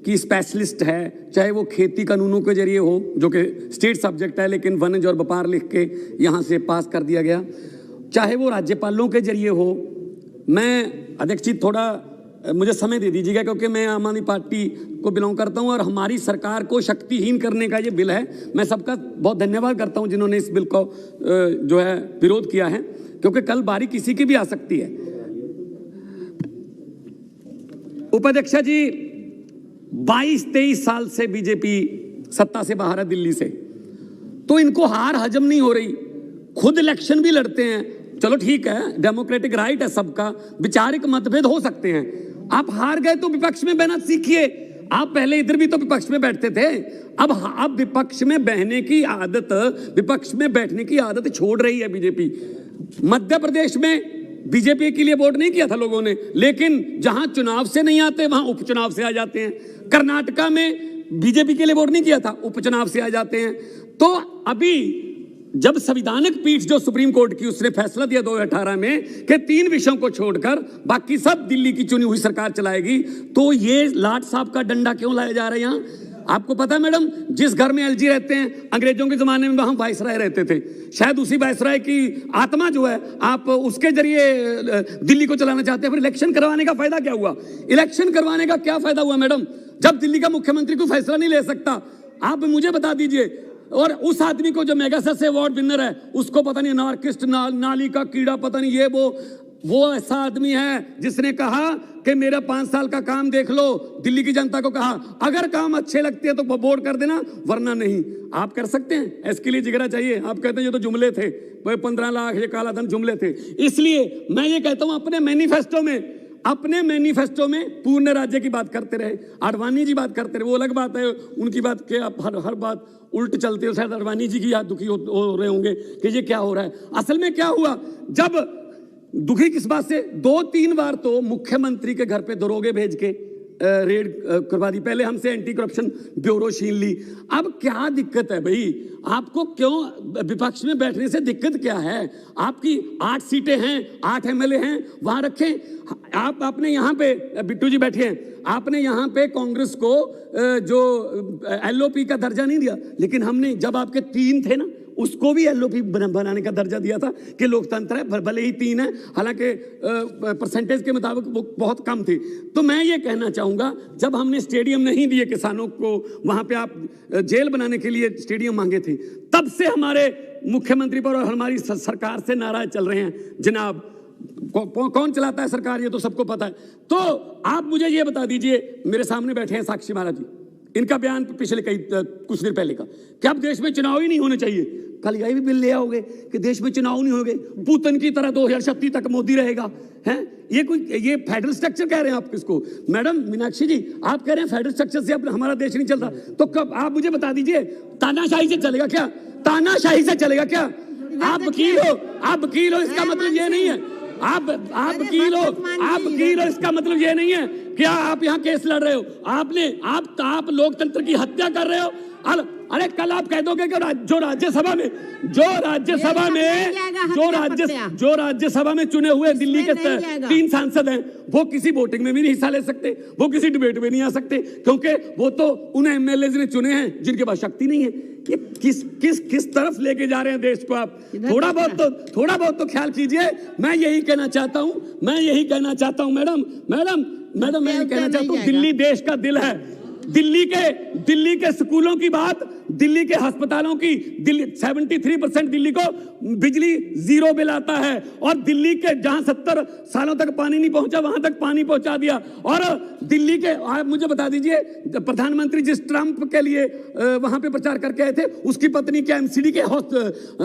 की स्पेशलिस्ट है, चाहे वो खेती कानूनों के जरिए हो जो कि स्टेट सब्जेक्ट है लेकिन वनज और व्यापार लिख के यहाँ से पास कर दिया गया, चाहे वो राज्यपालों के जरिए हो। मैं अध्यक्ष जी थोड़ा मुझे समय दे दीजिएगा क्योंकि मैं आम आदमी पार्टी को बिलोंग करता हूं और हमारी सरकार को शक्तिहीन करने का ये बिल है। मैं सबका बहुत धन्यवाद करता हूं जिन्होंने इस बिल को जो है विरोध किया है, क्योंकि कल बारी किसी की भी आ सकती है। उपाध्यक्ष जी 22-23 साल से बीजेपी सत्ता से बाहर है दिल्ली से, तो इनको हार हजम नहीं हो रही, खुद इलेक्शन भी लड़ते हैं। चलो ठीक है, डेमोक्रेटिक राइट है सबका, विचारिक मतभेद हो सकते हैं। आप हार गए तो विपक्ष में बहना सीखिए। आप पहले इधर भी तो विपक्ष में बैठते थे, अब विपक्ष में बहने की आदत, विपक्ष में बैठने की आदत छोड़ रही है बीजेपी। मध्य प्रदेश में बीजेपी के लिए वोट नहीं किया था लोगों ने, लेकिन जहां चुनाव से नहीं आते वहां उपचुनाव से आ जाते हैं। कर्नाटका में बीजेपी के लिए वोट नहीं किया था, उपचुनाव से आ जाते हैं। तो अभी जब संवैधानिक पीठ जो सुप्रीम कोर्ट की, उसने फैसला दिया 2018 में कि 3 विषयों को छोड़कर बाकी सब दिल्ली की चुनी हुई सरकार चलाएगी, तो ये लाट साहब का डंडा क्यों लाया जा रहा है यहाँ? आपको पता है मैडम, जिस घर में एलजी रहते हैं, अंग्रेजों के जमाने में वहां वायसराय रहते थे, शायद उसी वायसराय की आत्मा जो है, आप उसके जरिए दिल्ली को चलाना चाहते हैं। फिर इलेक्शन करवाने का फायदा क्या हुआ? इलेक्शन करवाने का क्या फायदा हुआ मैडम, जब दिल्ली का मुख्यमंत्री कोई फैसला नहीं ले सकता? आप मुझे बता दीजिए। और उस आदमी को जो मेगासेस अवार्ड विनर है, उसको पता नहीं नार्किस्ट, नाली का कीड़ा, पता नहीं ये वो ऐसा आदमी है जिसने कहा कि मेरा 5 साल का काम देख लो। दिल्ली की जनता को कहा अगर काम अच्छे लगते हैं तो वोट कर देना, वरना नहीं। आप कर सकते हैं, इसके लिए जिगरा चाहिए। आप कहते हैं ये तो जुमले थे, 15 लाख ये काला धन जुमले थे। इसलिए मैं ये कहता हूं अपने मैनिफेस्टो में पूर्ण राज्य की बात करते रहे। आडवाणी जी बात करते रहे, वो अलग बात है, उनकी बात के आप हर बात उल्ट चलते हो। शायद आडवाणी जी की याद दुखी हो रहे होंगे कि ये क्या हो रहा है। असल में क्या हुआ, जब दुखी किस बात से, 2-3 बार तो मुख्यमंत्री के घर पे दरोगे भेज के रेड करवा दी। पहले हमसे एंटी करप्शन ब्यूरो छीन ली। अब क्या दिक्कत है भाई, आपको क्यों विपक्ष में बैठने से दिक्कत क्या है? आपकी 8 सीटें हैं, 8 एमएलए हैं, वहां रखें। आपने यहाँ पे, बिट्टू जी बैठे हैं, आपने यहाँ पे कांग्रेस को जो एलओपी का दर्जा नहीं दिया, लेकिन हमने जब आपके 3 थे ना, उसको भी एलओपी बनाने का दर्जा दिया था कि लोकतंत्र है, भले ही 3 है, हालांकि परसेंटेज के मुताबिक वो बहुत कम थी। तो मैं ये कहना चाहूंगा, जब हमने स्टेडियम नहीं दिए किसानों को, वहां पे आप जेल बनाने के लिए स्टेडियम मांगे थे, तब से हमारे मुख्यमंत्री पर और हमारी सरकार से नाराज चल रहे हैं। जनाब कौन चलाता है सरकार, ये तो सबको पता है। तो आप मुझे ये बता दीजिए, मेरे सामने बैठे हैं साक्षी महाराज जी, इनका बयान पिछले कुछ दिन पहले का कि अब देश में चुनाव ही नहीं होने चाहिए। कल यही भी बिल ले आओगे कि देश में चुनाव नहीं होंगे, पुतिन की तरह 2036 तक मोदी रहेगा। हैं ये फेडरल स्ट्रक्चर कह रहे हैं आप किसको? मैडम मीनाक्षी जी, आप कह रहे हैं फेडरल स्ट्रक्चर से अब हमारा देश नहीं चल रहा, तो कब आप मुझे बता दीजिए, तानाशाही से चलेगा क्या? तानाशाही से चलेगा क्या? आप वकील हो, इसका मतलब ये नहीं है आप वकील हो, इसका मतलब ये नहीं है कि आप यहाँ केस लड़ रहे हो। आप लोकतंत्र की हत्या कर रहे हो। अरे कल आप कह दोगे कि जो राज्यसभा में चुने हुए दिल्ली के 3 सांसद हैं, वो किसी वोटिंग में भी नहीं हिस्सा ले सकते, वो किसी डिबेट में नहीं आ सकते, क्योंकि वो तो उन एमएलए ने चुने हैं जिनके पास शक्ति नहीं है। कि किस तरफ लेके जा रहे हैं देश को आप? थोड़ा बहुत तो ख्याल कीजिए। मैं यही कहना चाहता हूं मैडम, मैं ये कहना चाहता हूं, दिल्ली देश का दिल है। दिल्ली के स्कूलों की बात, दिल्ली के अस्पतालों की, 73% दिल्ली को बिजली 0 बिल आता है, और दिल्ली के जहां 70 सालों तक पानी नहीं पहुंचा वहां तक पानी पहुंचा दिया। और दिल्ली के, आप मुझे बता दीजिए, प्रधानमंत्री जिस ट्रंप के लिए वहां पे प्रचार करके आए थे, उसकी पत्नी क्या एमसीडी के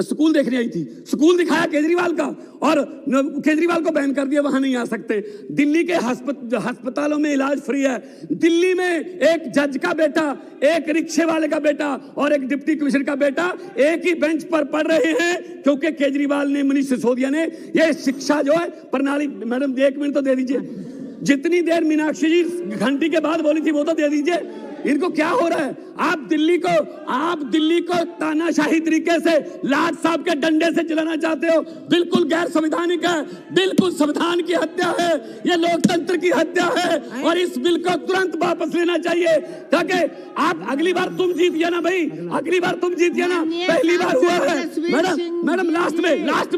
स्कूल देखने आई थी, स्कूल दिखाया केजरीवाल का, और केजरीवाल को बैन कर दिया, वहां नहीं आ सकते। दिल्ली के अस्पतालों में इलाज फ्री है। दिल्ली में एक जज का बेटा, एक रिक्शे वाले का बेटा और एक डिप्टी कमिश्नर का बेटा एक ही बेंच पर पढ़ रहे हैं, क्योंकि केजरीवाल ने, मनीष सिसोदिया ने ये शिक्षा जो है प्रणाली। मैडम 1 मिनट तो दे दीजिए, जितनी देर मीनाक्षी जी घंटी के बाद बोली थी वो तो दे दीजिए। इनको क्या हो रहा है? आप दिल्ली को तानाशाही तरीके से लाट साहब के डंडे से चलाना चाहते हो। बिल्कुल गैर संवैधानिक है, बिल्कुल संविधान की हत्या है, ये लोकतंत्र की हत्या है और इस बिल को तुरंत वापस लेना चाहिए ताकि आप अगली बार तुम जीतिए ना भाई, अगली बार तुम जीतिए ना। पहली बार हुआ है मैडम लास्ट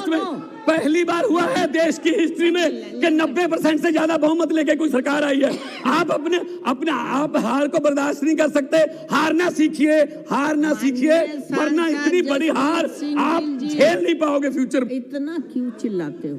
में पहली बार हुआ है देश की हिस्ट्री में कि 90% से ज्यादा बहुमत लेके कोई सरकार आई है। आप हार को बर्दाश्त नहीं कर सकते। हारना सीखिए वरना इतनी बड़ी हार आप झेल नहीं पाओगे फ्यूचर में। इतना क्यों चिल्लाते हो?